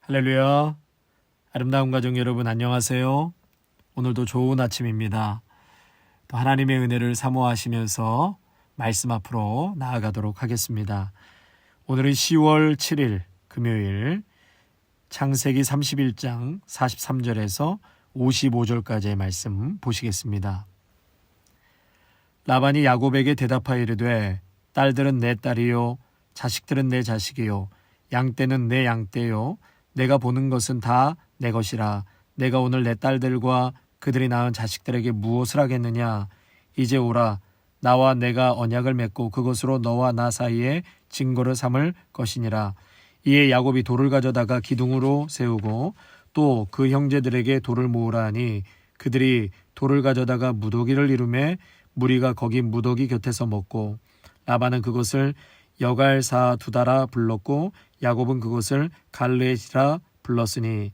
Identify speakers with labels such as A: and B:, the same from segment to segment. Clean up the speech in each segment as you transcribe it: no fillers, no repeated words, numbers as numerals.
A: 할렐루야. 아름다운 가정 여러분 안녕하세요. 오늘도 좋은 아침입니다. 또 하나님의 은혜를 사모하시면서 말씀 앞으로 나아가도록 하겠습니다. 오늘은 10월 7일 금요일 창세기 31장 43절에서 55절까지의 말씀 보시겠습니다. 라반이 야곱에게 대답하여 이르되 딸들은 내 딸이요 자식들은 내 자식이요 양떼는 내 양떼요 내가 보는 것은 다 내 것이라. 내가 오늘 내 딸들과 그들이 낳은 자식들에게 무엇을 하겠느냐. 이제 오라. 나와 내가 언약을 맺고 그것으로 너와 나 사이에 증거를 삼을 것이니라. 이에 야곱이 돌을 가져다가 기둥으로 세우고 또 그 형제들에게 돌을 모으라 하니 그들이 돌을 가져다가 무더기를 이루매 무리가 거기 무더기 곁에서 먹고 라반은 그것을 여갈사 두다라 불렀고 야곱은 그것을 갈르엣이라 불렀으니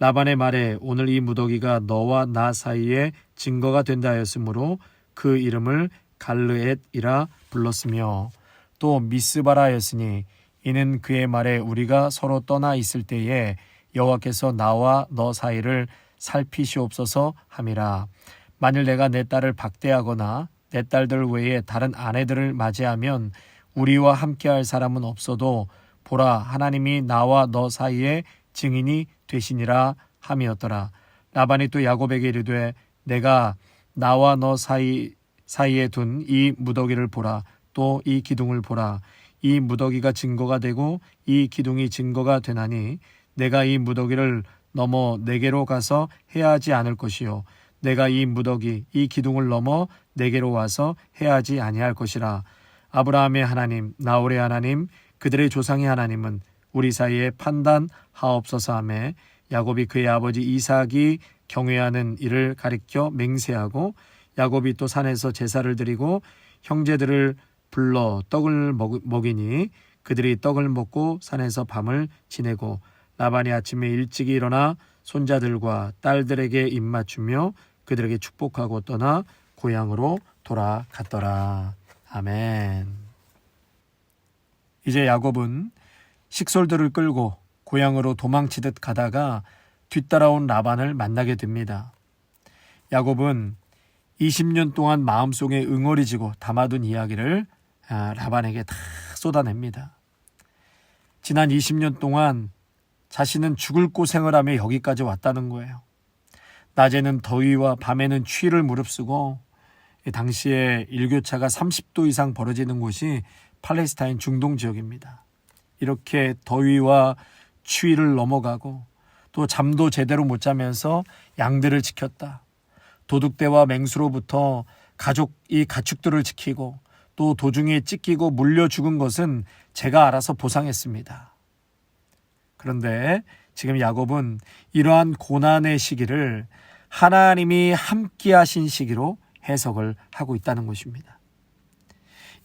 A: 라반의 말에 오늘 이 무더기가 너와 나 사이에 증거가 된다 하였으므로 그 이름을 갈르엣이라 불렀으며 또 미스바라 하였으니 이는 그의 말에 우리가 서로 떠나 있을 때에 여호와께서 나와 너 사이를 살피시옵소서 함이라. 만일 내가 내 딸을 박대하거나 내 딸들 외에 다른 아내들을 맞이하면 우리와 함께할 사람은 없어도 보라 하나님이 나와 너 사이에 증인이 되시니라 함이었더라. 라반이 또 야곱에게 이르되 내가 나와 너 사이에 둔 이 무더기를 보라. 또 이 기둥을 보라. 이 무더기가 증거가 되고 이 기둥이 증거가 되나니 내가 이 무더기를 넘어 내게로 가서 해하지 않을 것이요 내가 이 무더기 이 기둥을 넘어 내게로 와서 해하지 아니할 것이라. 아브라함의 하나님 나홀의 하나님 그들의 조상의 하나님은 우리 사이에 판단하옵소서 하며 야곱이 그의 아버지 이삭이 경외하는 이를 가리켜 맹세하고 야곱이 또 산에서 제사를 드리고 형제들을 불러 떡을 먹이니 그들이 떡을 먹고 산에서 밤을 지내고 라반이 아침에 일찍이 일어나 손자들과 딸들에게 입맞추며 그들에게 축복하고 떠나 고향으로 돌아갔더라. 아멘. 이제 야곱은 식솔들을 끌고 고향으로 도망치듯 가다가 뒤따라온 라반을 만나게 됩니다. 야곱은 20년 동안 마음속에 응어리지고 담아둔 이야기를 라반에게 다 쏟아냅니다. 지난 20년 동안 자신은 죽을 고생을 하며 여기까지 왔다는 거예요. 낮에는 더위와 밤에는 추위를 무릅쓰고 당시에 일교차가 30도 이상 벌어지는 곳이 팔레스타인 중동 지역입니다. 이렇게 더위와 추위를 넘어가고 또 잠도 제대로 못 자면서 양들을 지켰다. 도둑대와 맹수로부터 가족이 가축들을 지키고 또 도중에 찢기고 물려 죽은 것은 제가 알아서 보상했습니다. 그런데 지금 야곱은 이러한 고난의 시기를 하나님이 함께하신 시기로 해석을 하고 있다는 것입니다.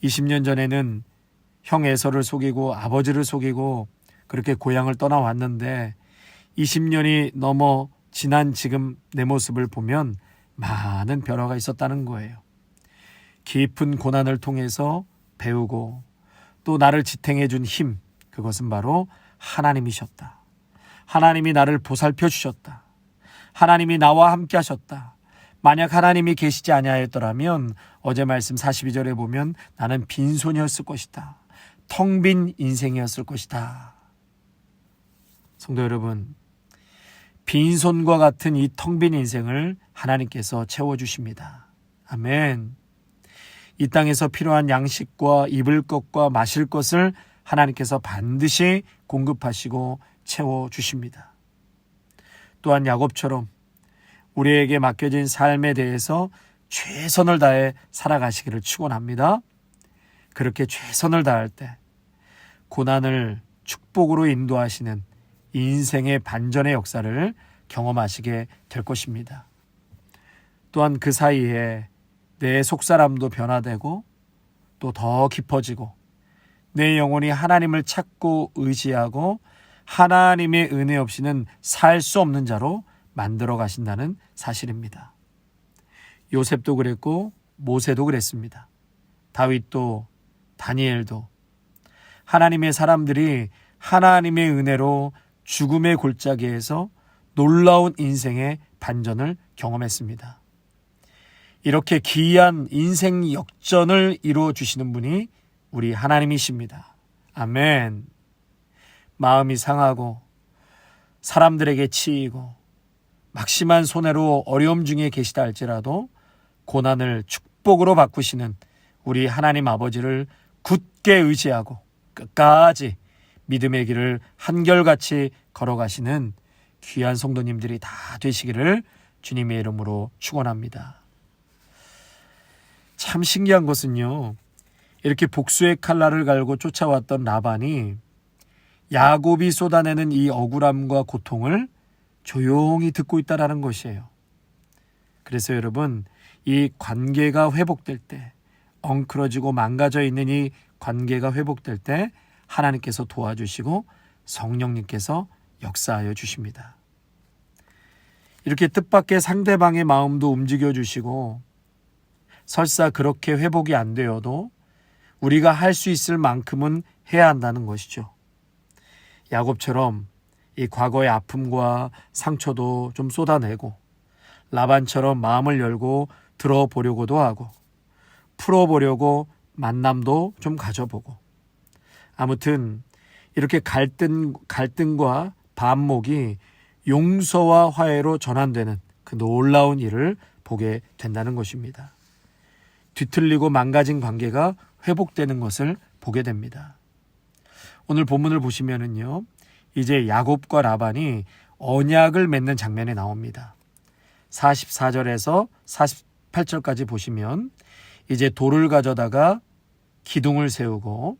A: 20년 전에는 형 에서를 속이고 아버지를 속이고 그렇게 고향을 떠나왔는데 20년이 넘어 지난 지금 내 모습을 보면 많은 변화가 있었다는 거예요. 깊은 고난을 통해서 배우고 또 나를 지탱해 준 힘, 그것은 바로 하나님이셨다. 하나님이 나를 보살펴 주셨다. 하나님이 나와 함께 하셨다. 만약 하나님이 계시지 아니하였더라면 어제 말씀 42절에 보면 나는 빈손이었을 것이다. 텅 빈 인생이었을 것이다. 성도 여러분, 빈손과 같은 이 텅 빈 인생을 하나님께서 채워주십니다. 아멘. 이 땅에서 필요한 양식과 입을 것과 마실 것을 하나님께서 반드시 공급하시고 채워주십니다. 또한 야곱처럼 우리에게 맡겨진 삶에 대해서 최선을 다해 살아가시기를 축원합니다. 그렇게 최선을 다할 때 고난을 축복으로 인도하시는 인생의 반전의 역사를 경험하시게 될 것입니다. 또한 그 사이에 내 속사람도 변화되고 또 더 깊어지고 내 영혼이 하나님을 찾고 의지하고 하나님의 은혜 없이는 살 수 없는 자로 만들어 가신다는 사실입니다. 요셉도 그랬고 모세도 그랬습니다. 다윗도 다니엘도 하나님의 사람들이 하나님의 은혜로 죽음의 골짜기에서 놀라운 인생의 반전을 경험했습니다. 이렇게 기이한 인생 역전을 이루어 주시는 분이 우리 하나님이십니다. 아멘. 마음이 상하고 사람들에게 치이고 막심한 손해로 어려움 중에 계시다 할지라도 고난을 축복으로 바꾸시는 우리 하나님 아버지를 굳게 의지하고 끝까지 믿음의 길을 한결같이 걸어가시는 귀한 성도님들이 다 되시기를 주님의 이름으로 축원합니다. 참 신기한 것은요, 이렇게 복수의 칼날을 갈고 쫓아왔던 라반이 야곱이 쏟아내는 이 억울함과 고통을 조용히 듣고 있다라는 것이에요. 그래서 여러분, 이 관계가 회복될 때, 엉클어지고 망가져 있는 이 관계가 회복될 때 하나님께서 도와주시고 성령님께서 역사하여 주십니다. 이렇게 뜻밖의 상대방의 마음도 움직여 주시고 설사 그렇게 회복이 안 되어도 우리가 할 수 있을 만큼은 해야 한다는 것이죠. 야곱처럼 이 과거의 아픔과 상처도 좀 쏟아내고 라반처럼 마음을 열고 들어보려고도 하고 풀어보려고 만남도 좀 가져보고 아무튼 이렇게 갈등과 반목이 용서와 화해로 전환되는 그 놀라운 일을 보게 된다는 것입니다. 뒤틀리고 망가진 관계가 회복되는 것을 보게 됩니다. 오늘 본문을 보시면은요, 이제 야곱과 라반이 언약을 맺는 장면이 나옵니다. 44절에서 48절까지 보시면 이제 돌을 가져다가 기둥을 세우고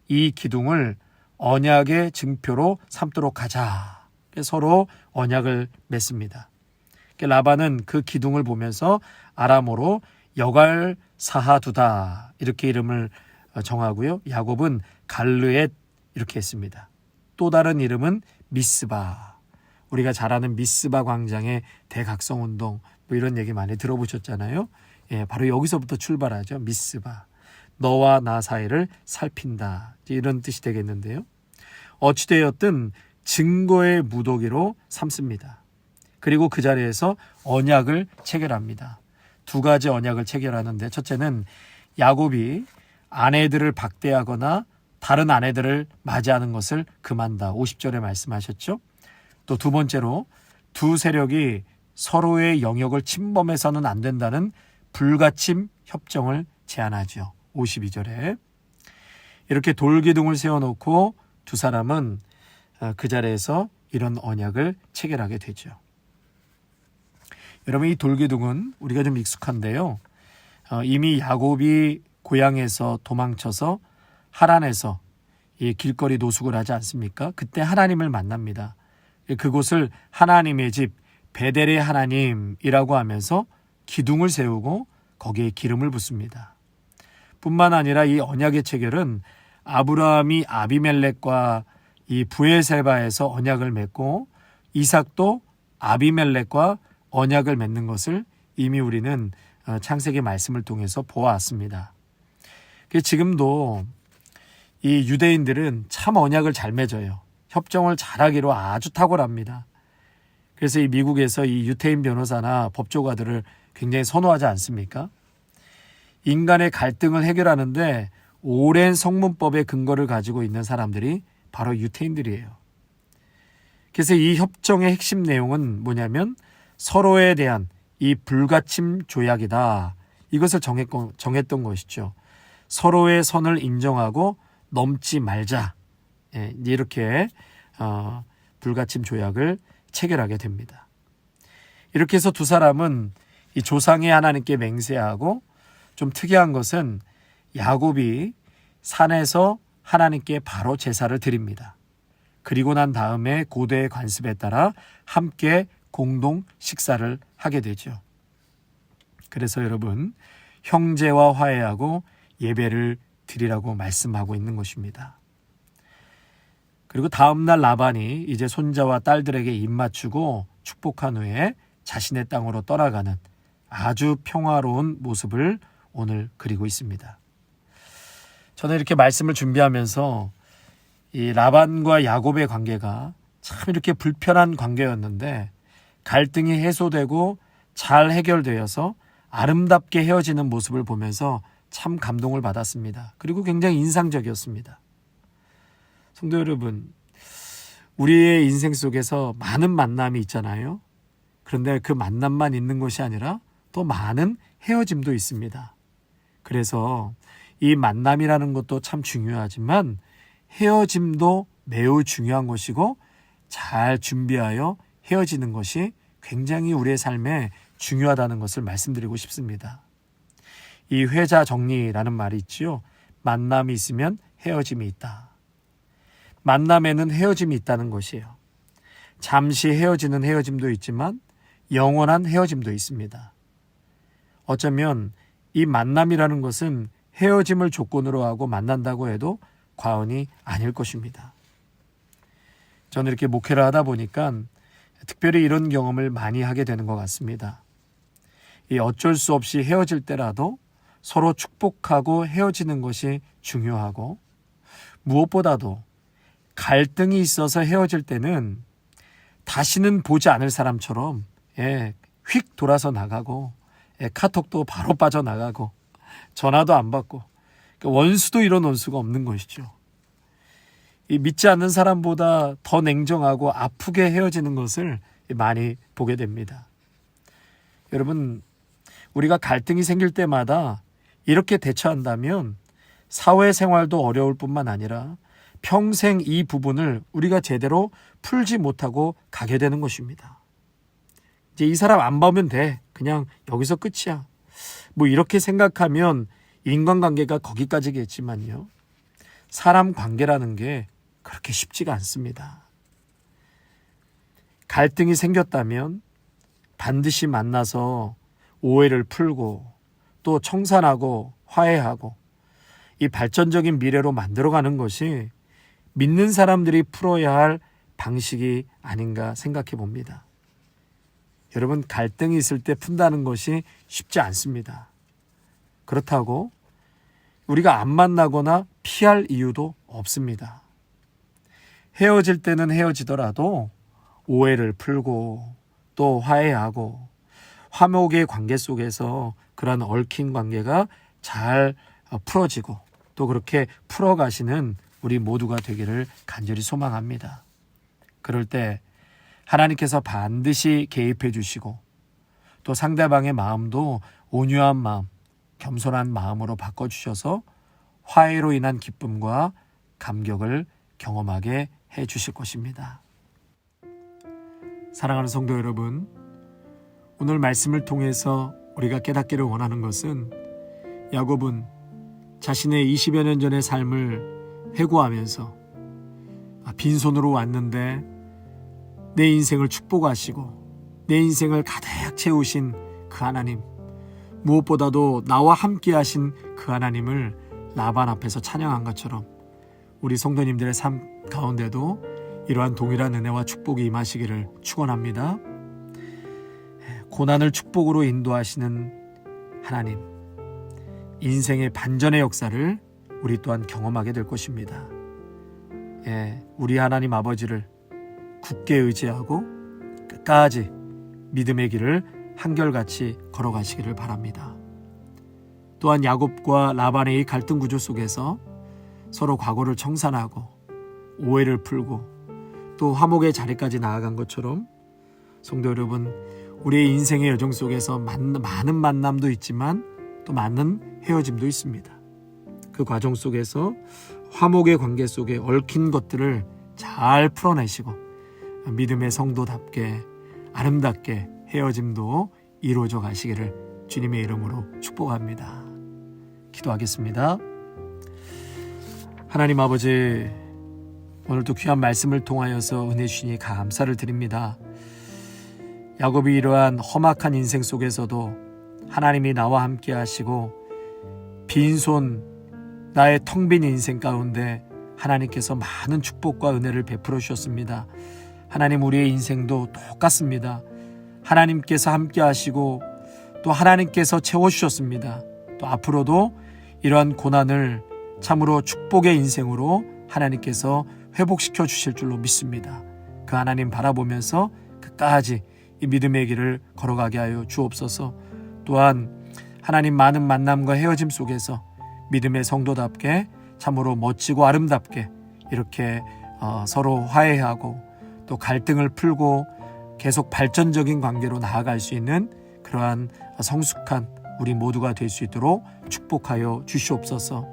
A: 이 기둥을 언약의 증표로 삼도록 하자. 서로 언약을 맺습니다. 라반은 그 기둥을 보면서 아람어로 여갈사하두다 이렇게 이름을 정하고요. 야곱은 갈르엣 이렇게 했습니다. 또 다른 이름은 미스바. 우리가 잘 아는 미스바 광장의 대각성운동 뭐 이런 얘기 많이 들어보셨잖아요. 예, 바로 여기서부터 출발하죠. 미스바. 너와 나 사이를 살핀다. 이런 뜻이 되겠는데요. 어찌되었든 증거의 무더기로 삼습니다. 그리고 그 자리에서 언약을 체결합니다. 두 가지 언약을 체결하는데 첫째는 야곱이 아내들을 박대하거나 다른 아내들을 맞이하는 것을 금한다. 50절에 말씀하셨죠. 또 두 번째로 두 세력이 서로의 영역을 침범해서는 안 된다는 불가침 협정을 제안하죠. 52절에 이렇게 돌기둥을 세워놓고 두 사람은 그 자리에서 이런 언약을 체결하게 되죠. 여러분, 이 돌기둥은 우리가 좀 익숙한데요. 이미 야곱이 고향에서 도망쳐서 하란에서 이 길거리 노숙을 하지 않습니까? 그때 하나님을 만납니다. 그곳을 하나님의 집 베델의 하나님이라고 하면서 기둥을 세우고 거기에 기름을 붓습니다. 뿐만 아니라 이 언약의 체결은 아브라함이 아비멜렉과 이 브에세바에서 언약을 맺고 이삭도 아비멜렉과 언약을 맺는 것을 이미 우리는 창세기 말씀을 통해서 보아왔습니다. 지금도 이 유대인들은 참 언약을 잘 맺어요. 협정을 잘하기로 아주 탁월합니다. 그래서 이 미국에서 이 유태인 변호사나 법조가들을 굉장히 선호하지 않습니까? 인간의 갈등을 해결하는데 오랜 성문법의 근거를 가지고 있는 사람들이 바로 유태인들이에요. 그래서 이 협정의 핵심 내용은 뭐냐면 서로에 대한 이 불가침 조약이다. 이것을 정했던 것이죠. 서로의 선을 인정하고 넘지 말자. 이렇게 불가침 조약을 체결하게 됩니다. 이렇게 해서 두 사람은 이 조상의 하나님께 맹세하고 좀 특이한 것은 야곱이 산에서 하나님께 바로 제사를 드립니다. 그리고 난 다음에 고대의 관습에 따라 함께 공동 식사를 하게 되죠. 그래서 여러분, 형제와 화해하고 예배를 드리라고 말씀하고 있는 것입니다. 그리고 다음날 라반이 이제 손자와 딸들에게 입맞추고 축복한 후에 자신의 땅으로 떠나가는 아주 평화로운 모습을 오늘 그리고 있습니다. 저는 이렇게 말씀을 준비하면서 이 라반과 야곱의 관계가 참 이렇게 불편한 관계였는데 갈등이 해소되고 잘 해결되어서 아름답게 헤어지는 모습을 보면서 참 감동을 받았습니다. 그리고 굉장히 인상적이었습니다. 성도 여러분, 우리의 인생 속에서 많은 만남이 있잖아요. 그런데 그 만남만 있는 것이 아니라 또 많은 헤어짐도 있습니다. 그래서 이 만남이라는 것도 참 중요하지만 헤어짐도 매우 중요한 것이고 잘 준비하여 헤어지는 것이 굉장히 우리의 삶에 중요하다는 것을 말씀드리고 싶습니다. 이 회자 정리라는 말이 있지요. 만남이 있으면 헤어짐이 있다. 만남에는 헤어짐이 있다는 것이에요. 잠시 헤어지는 헤어짐도 있지만 영원한 헤어짐도 있습니다. 어쩌면 이 만남이라는 것은 헤어짐을 조건으로 하고 만난다고 해도 과언이 아닐 것입니다. 저는 이렇게 목회를 하다 보니까 특별히 이런 경험을 많이 하게 되는 것 같습니다. 이 어쩔 수 없이 헤어질 때라도 서로 축복하고 헤어지는 것이 중요하고 무엇보다도 갈등이 있어서 헤어질 때는 다시는 보지 않을 사람처럼 휙 돌아서 나가고 카톡도 바로 빠져나가고 전화도 안 받고 원수도 이런 원수가 없는 것이죠. 이 믿지 않는 사람보다 더 냉정하고 아프게 헤어지는 것을 많이 보게 됩니다. 여러분, 우리가 갈등이 생길 때마다 이렇게 대처한다면 사회생활도 어려울 뿐만 아니라 평생 이 부분을 우리가 제대로 풀지 못하고 가게 되는 것입니다. 이제 이 사람 안 보면 돼. 그냥 여기서 끝이야. 뭐 이렇게 생각하면 인간관계가 거기까지겠지만요. 사람 관계라는 게 그렇게 쉽지가 않습니다. 갈등이 생겼다면 반드시 만나서 오해를 풀고 또 청산하고 화해하고 이 발전적인 미래로 만들어가는 것이 믿는 사람들이 풀어야 할 방식이 아닌가 생각해 봅니다. 여러분, 갈등이 있을 때 푼다는 것이 쉽지 않습니다. 그렇다고 우리가 안 만나거나 피할 이유도 없습니다. 헤어질 때는 헤어지더라도 오해를 풀고 또 화해하고 화목의 관계 속에서 그런 얽힌 관계가 잘 풀어지고 또 그렇게 풀어가시는 우리 모두가 되기를 간절히 소망합니다. 그럴 때 하나님께서 반드시 개입해 주시고 또 상대방의 마음도 온유한 마음, 겸손한 마음으로 바꿔주셔서 화해로 인한 기쁨과 감격을 경험하게 해 주실 것입니다. 사랑하는 성도 여러분, 오늘 말씀을 통해서 우리가 깨닫기를 원하는 것은 야곱은 자신의 20여 년 전의 삶을 회고하면서 빈손으로 왔는데 내 인생을 축복하시고 내 인생을 가득 채우신 그 하나님, 무엇보다도 나와 함께 하신 그 하나님을 라반 앞에서 찬양한 것처럼 우리 성도님들의 삶 가운데도 이러한 동일한 은혜와 축복이 임하시기를 축원합니다. 고난을 축복으로 인도하시는 하나님, 인생의 반전의 역사를 우리 또한 경험하게 될 것입니다. 우리 하나님 아버지를 굳게 의지하고 끝까지 믿음의 길을 한결같이 걸어가시기를 바랍니다. 또한 야곱과 라반의 이 갈등 구조 속에서 서로 과거를 청산하고 오해를 풀고 또 화목의 자리까지 나아간 것처럼 성도 여러분, 우리의 인생의 여정 속에서 많은 만남도 있지만 또 많은 헤어짐도 있습니다. 그 과정 속에서 화목의 관계 속에 얽힌 것들을 잘 풀어내시고 믿음의 성도답게 아름답게 헤어짐도 이루어져 가시기를 주님의 이름으로 축복합니다. 기도하겠습니다. 하나님 아버지, 오늘도 귀한 말씀을 통하여서 은혜 주시니 감사를 드립니다. 야곱이 이러한 험악한 인생 속에서도 하나님이 나와 함께 하시고 빈손 나의 텅 빈 인생 가운데 하나님께서 많은 축복과 은혜를 베풀어 주셨습니다. 하나님, 우리의 인생도 똑같습니다. 하나님께서 함께 하시고 또 하나님께서 채워주셨습니다. 또 앞으로도 이러한 고난을 참으로 축복의 인생으로 하나님께서 회복시켜 주실 줄로 믿습니다. 그 그 하나님 바라보면서 끝까지 이 믿음의 길을 걸어가게 하여 주옵소서. 또한 하나님 많은 만남과 헤어짐 속에서 믿음의 성도답게 참으로 멋지고 아름답게 이렇게 서로 화해하고 또 갈등을 풀고 계속 발전적인 관계로 나아갈 수 있는 그러한 성숙한 우리 모두가 될 수 있도록 축복하여 주시옵소서.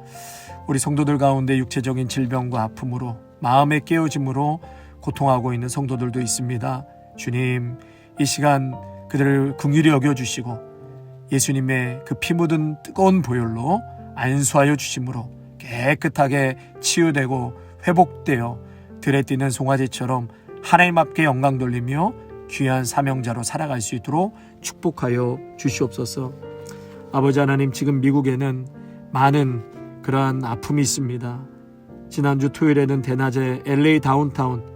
A: 우리 성도들 가운데 육체적인 질병과 아픔으로 마음의 깨어짐으로 고통하고 있는 성도들도 있습니다. 주님, 이 시간 그들을 긍휼히 여겨주시고 예수님의 그 피 묻은 뜨거운 보혈로 안수하여 주심으로 깨끗하게 치유되고 회복되어 들에 뛰는 송아지처럼 하나님 앞에 영광 돌리며 귀한 사명자로 살아갈 수 있도록 축복하여 주시옵소서. 아버지 하나님, 지금 미국에는 많은 그러한 아픔이 있습니다. 지난주 토요일에는 대낮에 LA 다운타운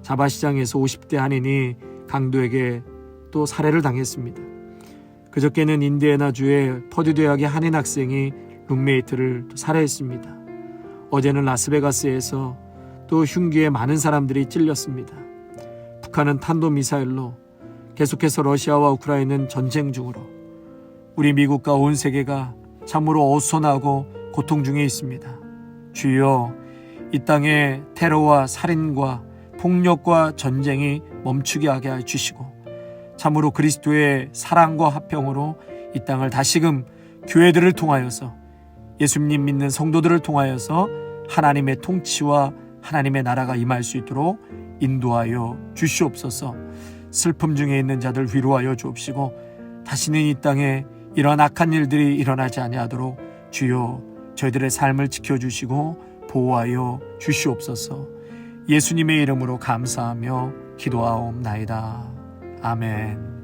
A: 자바시장에서 50대 한인이 강도에게 또 살해를 당했습니다. 그저께는 인디애나주의 퍼듀 대학의 한인 학생이 룸메이트를 살해했습니다. 어제는 라스베가스에서 또 흉기에 많은 사람들이 찔렸습니다. 북한은 탄도미사일로 계속해서 러시아와 우크라이나는 전쟁 중으로 우리 미국과 온 세계가 참으로 어수선하고 고통 중에 있습니다. 주여, 이 땅에 테러와 살인과 폭력과 전쟁이 멈추게 하게 해주시고 참으로 그리스도의 사랑과 화평으로 이 땅을 다시금 교회들을 통하여서 예수님 믿는 성도들을 통하여서 하나님의 통치와 하나님의 나라가 임할 수 있도록 인도하여 주시옵소서. 슬픔 중에 있는 자들 위로하여 주옵시고 다시는 이 땅에 이런 악한 일들이 일어나지 아니하도록 주여 저희들의 삶을 지켜주시고 보호하여 주시옵소서. 예수님의 이름으로 감사하며 기도하옵나이다. 아멘.